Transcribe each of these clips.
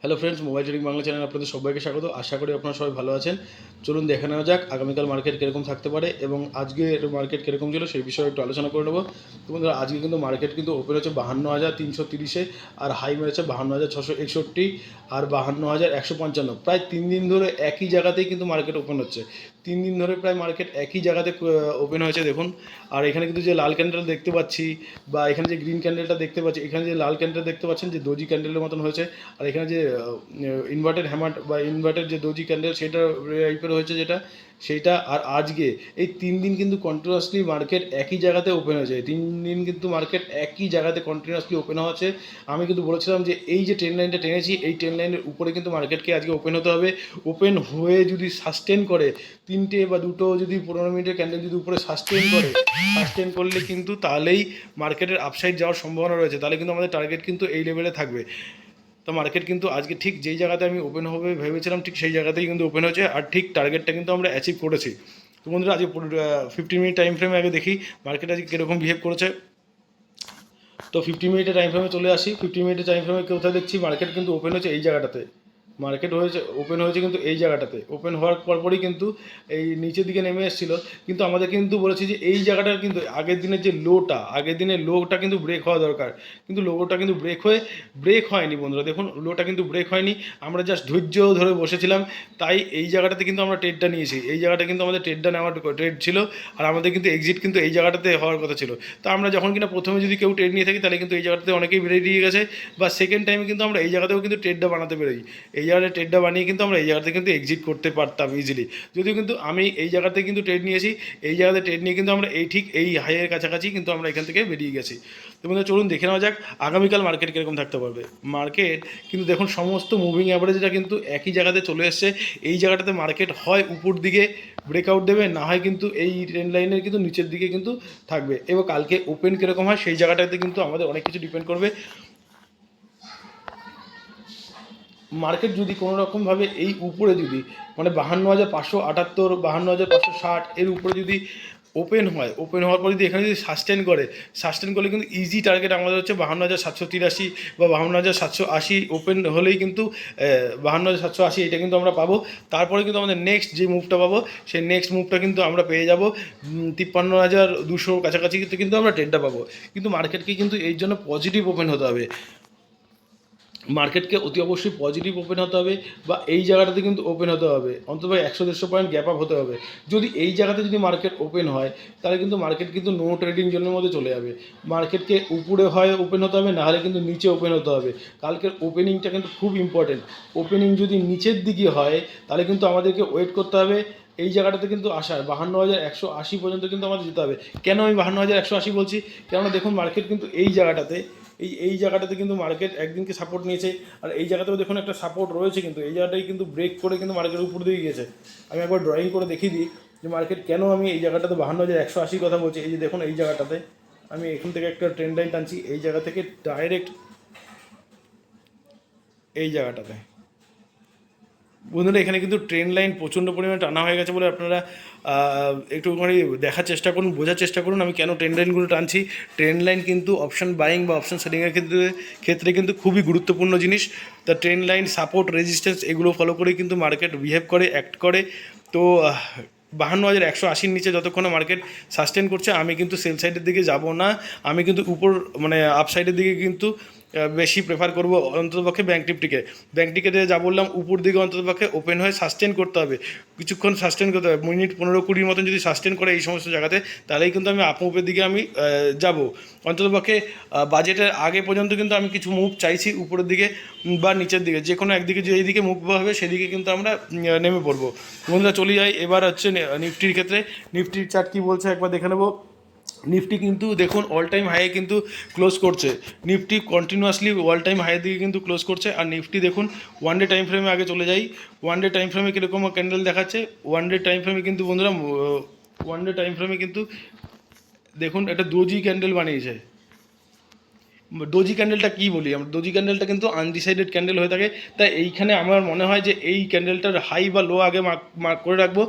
Hello friends, mobile trading Bangla channel আপনাদের সবাইকে স্বাগত। আশা করি আপনারা সবাই ভালো আছেন। চলুন দেখে নেওয়া যাক আগামীকাল মার্কেট কীরকম থাকতে পারে এবং আজকের মার্কেট কীরকম ছিল সেই বিষয়ে একটু আলোচনা করে নেবো। তো বন্ধুরা, আজকে কিন্তু মার্কেট কিন্তু ওপেন হচ্ছে 52,330-এ, আর হাই মেরেছে 52,661 আর 52,155। প্রায় 3 দিন ধরে একই জায়গাতেই কিন্তু মার্কেট ওপেন হচ্ছে। 3 দিন ধরে প্রায় মার্কেট একই জায়গাতে ওপেন হয়েছে দেখুন। আর এখানে কিন্তু যে লাল ক্যান্ডেল দেখতে পাচ্ছি বা এখানে যে গ্রিন ক্যান্ডেলটা দেখতে পাচ্ছি, এখানে যে লাল ক্যান্ডেল দেখতে পাচ্ছেন যে দোজি ক্যান্ডেলের মতন হয়েছে, আর এখানে যে ইনভার্টেড হ্যামার বা ইনভার্টেড যে দোজি ক্যান্ডেল সেটা টাইপের হয়েছে সেইটা। আর আজকে এই 3 দিন কিন্তু কন্টিনিউয়াসলি মার্কেট একই জায়গাতে ওপেন হয়েছে। 3 দিন কিন্তু মার্কেট একই জায়গাতে কন্টিনিউয়াসলি ওপেন হচ্ছে। আমি কিন্তু বলেছিলাম যে এই যে ট্রেন লাইনটা টেনেছি, এই ট্রেন লাইনের উপরে কিন্তু মার্কেটকে আজকে ওপেন হতে হবে। ওপেন হয়ে যদি সাস্টেন করে 3টে বা 2টো যদি 15 মিনিটের ক্যান্ডেল যদি উপরে সাস্টেন করলে কিন্তু তাহলেই মার্কেটের আপসাইড যাওয়ার সম্ভাবনা রয়েছে। তাহলে কিন্তু আমাদের টার্গেট কিন্তু এই লেভেলে থাকবে। তো মার্কেট কিন্তু আজকে ঠিক যেই জায়গাতে আমি ওপেন হবে ভেবেছিলাম ঠিক সেই জায়গাতেই কিন্তু ওপেন হয়েছে, আর ঠিক টার্গেটটা কিন্তু আমরা অ্যাচিভ করেছি। তো বন্ধুরা, আজকে 15 মিনিট টাইম ফ্রেমে আগে দেখি মার্কেট আজকে কীরকম বিহেভ করেছে। তো 50 মিনিটের টাইম ফ্রেমে চলে আসি। 50 মিনিটের টাইম ফ্রেমে কোথায় দেখছি মার্কেট কিন্তু ওপেন হয়েছে এই জায়গাটাতে। ওপেন হয়েছে কিন্তু এই জায়গাটাতে। ওপেন হওয়ার পরপরই কিন্তু এই নিচের দিকে নেমে এসেছিলো। কিন্তু আমাদের কিন্তু বলেছি যে এই জায়গাটার কিন্তু আগের দিনের যে আগের দিনের লোটা কিন্তু ব্রেক হওয়া দরকার। কিন্তু লোটা কিন্তু ব্রেক হয়নি বন্ধুরা। দেখুন, লোটা কিন্তু ব্রেক হয়নি। আমরা জাস্ট ধৈর্য ধরে বসেছিলাম। তাই এই জায়গাটাতে কিন্তু আমরা ট্রেডটা নিয়েছি। এই জায়গাটা কিন্তু আমাদের ট্রেডটা নেওয়ার ট্রেড ছিল, আর আমাদের কিন্তু এক্সিট কিন্তু এই জায়গাটাতে হওয়ার কথা ছিল। তো আমরা যখন কিনা প্রথমে যদি কেউ ট্রেড নিয়ে থাকি তাহলে কিন্তু এই জায়গাটাতে অনেকেই বেরিয়ে গেছে, বা সেকেন্ড টাইমে কিন্তু আমরা এই জায়গাতেও কিন্তু ট্রেডটা বানাতে পেরেছি। এই জায়গাটা ট্রেডটা বানিয়ে কিন্তু আমরা এই জায়গাতে কিন্তু এক্সিট করতে পারতাম ইজিলি। যদিও কিন্তু আমি এই জায়গাতে কিন্তু ট্রেড নিয়েছি। এই জায়গাতে ট্রেড নিয়ে কিন্তু আমরা ঠিক এই হাইয়ের কাছাকাছি কিন্তু আমরা এখান থেকে বেরিয়ে গেছি। তো বন্ধুরা, চলুন দেখে নেওয়া যাক আগামীকাল মার্কেট কীরকম থাকতে পারবে। মার্কেট কিন্তু দেখুন সমস্ত মুভিং অ্যাভারেজটা কিন্তু একই জায়গাতে চলে এসছে। এই জায়গাটাতে মার্কেট হয় উপর দিকে ব্রেকআউট দেবে, না হয় কিন্তু এই ট্রেন্ড লাইনের কিন্তু নিচের দিকে কিন্তু থাকবে। এবং কালকে ওপেন কীরকম হয় সেই জায়গাটাতে কিন্তু আমাদের অনেক কিছু ডিপেন্ড করবে। মার্কেট যদি কোনো রকমভাবে এই উপরে যদি মানে 52,578, 52,560 এর উপরে যদি ওপেন হওয়ার পর যদি এখানে যদি সাস্টেন করলে কিন্তু ইজি টার্গেট আমাদের হচ্ছে 52,783 বা 52,780। ওপেন হলেই কিন্তু 52,780 এটা কিন্তু আমরা পাবো। তারপরে কিন্তু আমাদের নেক্সট যে মুভটা পাবো সেই নেক্সট মুভটা কিন্তু আমরা পেয়ে যাবো 53,200 কাছাকাছি কিন্তু আমরা ট্রেডটা পাবো। কিন্তু মার্কেটকে কিন্তু এই জন্য পজিটিভ ওপেন হতে হবে। মার্কেটকে অতি অবশ্যই পজিটিভ ওপেন হতে হবে, বা এই জায়গাটাতে কিন্তু ওপেন হতে হবে অন্তত 100-150 পয়েন্ট গ্যাপ আপ হতে হবে। যদি এই জায়গাতে যদি মার্কেট ওপেন হয় তাহলে কিন্তু মার্কেট কিন্তু নো ট্রেডিং জোনের মধ্যে চলে যাবে। মার্কেটকে উপরে হয় ওপেন হতে হবে, নাহলে কিন্তু নিচে ওপেন হতে হবে। কালকের ওপেনিংটা কিন্তু খুব ইম্পর্টেন্ট। ওপেনিং যদি নিচের দিকে হয় তাহলে কিন্তু আমাদেরকে ওয়েট করতে হবে এই জায়গাটাতে কিন্তু আসার 52,180 পর্যন্ত কিন্তু আমাদের যেতে হবে। কেন আমি 52,180 বলছি? কেননা দেখুন মার্কেট কিন্তু এই জায়গাটাতে এই জায়গাটাতে কিন্তু মার্কেট একদিনকে সাপোর্ট নিয়েছে, আর এই জায়গাতেও দেখুন একটা সাপোর্ট রয়েছে। কিন্তু এই জায়গাটাই কিন্তু ব্রেক করে কিন্তু মার্কেট উপর দিকে গিয়েছে। আমি একবার ড্রয়িং করে দেখিয়ে দিই যে মার্কেট কেন আমি এই জায়গাটাতে 52,180 কথা বলছি। এই যে দেখুন এই জায়গাটাতে আমি এখান থেকে একটা ট্রেন্ড লাইন টানছি, এই জায়গা থেকে ডাইরেক্ট এই জায়গাটাতে। বন্ধুরা, এখানে কিন্তু ট্রেন লাইন প্রচণ্ড পরিমাণে টানা হয়ে গেছে বলে আপনারা একটুখানি দেখার চেষ্টা করুন, বোঝার চেষ্টা করুন আমি কেন ট্রেন লাইনগুলো টানছি। ট্রেন লাইন কিন্তু অপশন বাইং বা অপশন সেলিংয়ের ক্ষেত্রে কিন্তু খুবই গুরুত্বপূর্ণ জিনিস। তা ট্রেন লাইন, সাপোর্ট, রেজিস্ট্যান্স এগুলো ফলো করেই কিন্তু মার্কেট বিহেভ করে, অ্যাক্ট করে। তো 52,180-র নিচে যতক্ষণে মার্কেট সাস্টেন করছে আমি কিন্তু সেল সাইডের দিকে যাব না। আমি কিন্তু মানে আপ সাইডের দিকে কিন্তু বেশি প্রেফার করবো অন্ততপক্ষে ব্যাঙ্ক নিফটিকে যা বললাম উপর দিকে অন্ততপক্ষে ওপেন হয়ে সাস্টেন করতে হবে। কিছুক্ষণ সাস্টেন করতে হবে, মিনিট 15-20 মতন যদি সাস্টেন করে এই সমস্ত জায়গাতে, তাহলেই কিন্তু আমি আপ মুভের দিকে আমি যাব। অন্ততপক্ষে বাজেটের আগে পর্যন্ত কিন্তু আমি কিছু মুভ চাইছি উপরের দিকে বা নিচের দিকে, যে কোনো একদিকে যে এইদিকে মুভ হবে সেদিকে কিন্তু আমরা নেমে পড়বো। বন্ধুরা, চলে যাই এবার হচ্ছে নিফটির ক্ষেত্রে। নিফটির চার্ট কী বলছে একবার দেখে নেবো। নিফটি কিন্তু দেখুন অল টাইম হাইয়ে কিন্তু ক্লোজ করছে। নিফটি কন্টিনিউয়াসলি অল টাইম হাইয়ের দিকে কিন্তু ক্লোজ করছে। আর নিফটি দেখুন ওয়ান ডে টাইম ফ্রেমে আগে চলে যাই। ওয়ান ডে টাইম ফ্রেমে কীরকম ক্যান্ডেল দেখাচ্ছে। ওয়ান ডে টাইম ফ্রেমে কিন্তু বন্ধুরা ওয়ান ডে টাইম ফ্রেমে কিন্তু দেখুন একটা দোজি ক্যান্ডেল বানিয়েছে। ডোজি ক্যান্ডেলটা কী বলি আমরা, ডোজি ক্যান্ডেলটা কিন্তু আনডিসাইডেড ক্যান্ডেল হয়ে থাকে। তাই এইখানে আমার মনে হয় যে এই ক্যান্ডেলটার হাই বা লো আগে মার্ক করে রাখবো।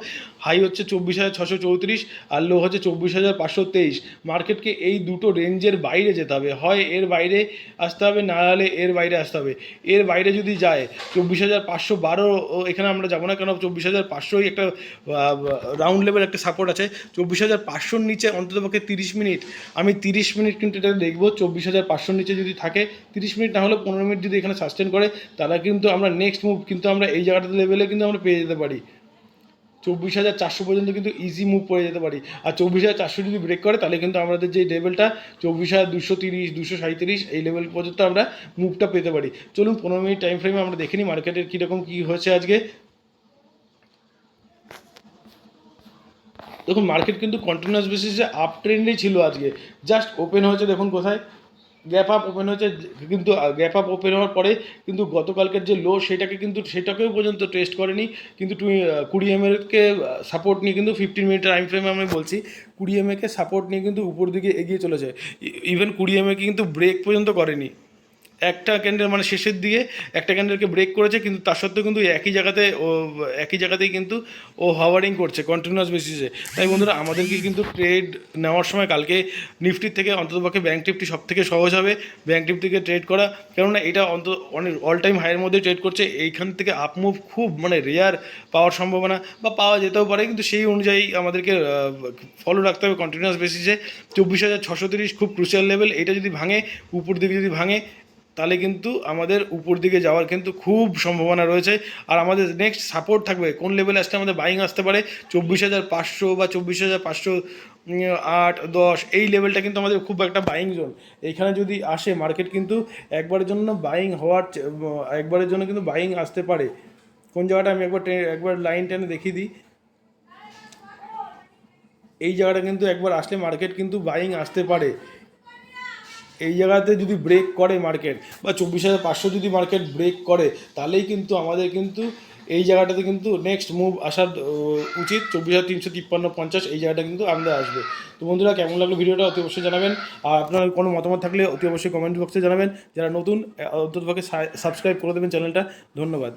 হাই হচ্ছে 24,634 আর লো হচ্ছে 24,523। মার্কেটকে এই দুটো রেঞ্জের বাইরে যেতে হবে, হয় এর বাইরে আসতে হবে, না হলে এর বাইরে আসতে হবে। এর বাইরে যদি যায় 24,512, এখানে আমরা যাবো না, কেন 24,500ই একটা রাউন্ড লেভেল একটা সাপোর্ট আছে। 24,500-র নিচে অন্ততপক্ষে 30 মিনিট, আমি 30 মিনিট কিন্তু এটা দেখবো। 24,500-র নিচে যদি থাকে 30 মিনিট, না হলে 15 মিনিট যদি এখানে সাস্টেন করে, তাহলে কিন্তু আমরা নেক্সট মুভ কিন্তু আমরা এই জায়গাটাতে লেভেলে কিন্তু আমরা পেয়ে যেতে পারি। 24,400 পর্যন্ত কিন্তু ইজি মুভ পড়ে যেতে পারি। আর 24,400 যদি ব্রেক করে, তাহলে কিন্তু আমাদের যে লেভেলটা 24,230, 237, এই লেভেল পর্যন্ত আমরা মুভটা পেতে পারি। চলুন 15 মিনিট টাইম ফ্রেমে আমরা দেখে নিই মার্কেটের কীরকম কী হয়েছে আজকে। দেখুন মার্কেট কিন্তু কন্টিনিউয়াস বেসিসে আপ ট্রেন্ডেই ছিল আজকে। জাস্ট ওপেন হয়েছে, দেখুন কোথায় গ্যাপ আপ ওপেন হয়েছে, কিন্তু গ্যাপ আপ ওপেন হওয়ার পরে কিন্তু গতকালকের যে লো সেটাকেও পর্যন্ত টেস্ট করেনি। কিন্তু 20 MA-কে সাপোর্ট নিয়ে কিন্তু 15 মিনিট টাইম ফ্রেমে আমি বলছি, 20 MA-কে সাপোর্ট নিয়ে কিন্তু উপর দিকে এগিয়ে চলেছে। ইভেন 20 MA-কে কিন্তু ব্রেক পর্যন্ত করেনি। একটা ক্যান্ডেল মানে শেষের দিকে একটা ক্যান্ডেলকে ব্রেক করেছে, কিন্তু তার সত্ত্বেও কিন্তু একই জায়গাতেই কিন্তু ও হাওয়ারিং করছে কন্টিনিউয়াস বেসিসে। তাই বন্ধুরা, আমাদেরকে কিন্তু ট্রেড নেওয়ার সময় কালকে নিফটির থেকে অন্ততপক্ষে ব্যাঙ্ক নিফটি সব থেকে সহজ হবে ব্যাঙ্ক নিফটি থেকে ট্রেড করা। কেননা এটা অনেক অল টাইম হাইয়ের মধ্যে ট্রেড করছে। এইখান থেকে আপ মুভ খুব মানে রেয়ার পাওয়ার সম্ভাবনা, বা পাওয়া যেতেও পারে, কিন্তু সেই অনুযায়ী আমাদেরকে ফলো রাখতে হবে কন্টিনিউয়াস বেসিসে। 24,630 খুব ক্রুশিয়াল লেভেল, এটা যদি ভাঙে, উপর দিকে যদি ভাঙে, তাহলে কিন্তু আমাদের উপর দিকে যাওয়ার কিন্তু খুব সম্ভাবনা রয়েছে। আর আমাদের নেক্সট সাপোর্ট থাকবে কোন লেভেলে আসলে আমাদের বাইং আসতে পারে, 24,500 বা 24,508-10, এই লেভেলটা কিন্তু আমাদের খুব একটা বাইং জোন। এইখানে যদি আসে মার্কেট কিন্তু একবারের জন্য কিন্তু বাইং আসতে পারে। কোন জায়গাটা আমি একবার লাইন টেনে দেখিয়ে দিই। এই জায়গাটা কিন্তু একবার আসলে মার্কেট কিন্তু বাইং আসতে পারে। এই জায়গাতে যদি ব্রেক করে মার্কেট, বা 24,500 যদি মার্কেট ব্রেক করে, তাহলেই কিন্তু আমাদের কিন্তু এই জায়গাটাতে কিন্তু নেক্সট মুভ আসার উচিত। 24,353-50 এই জায়গাটা কিন্তু আমাদের আসবে। তো বন্ধুরা, কেমন লাগলো ভিডিওটা অতি অবশ্যই জানাবেন। আর আপনার কোনো মতামত থাকলে অতি অবশ্যই কমেন্ট বক্সে জানাবেন। যারা নতুন অন্ততপক্ষে সাবস্ক্রাইব করে দেবেন চ্যানেলটা। ধন্যবাদ।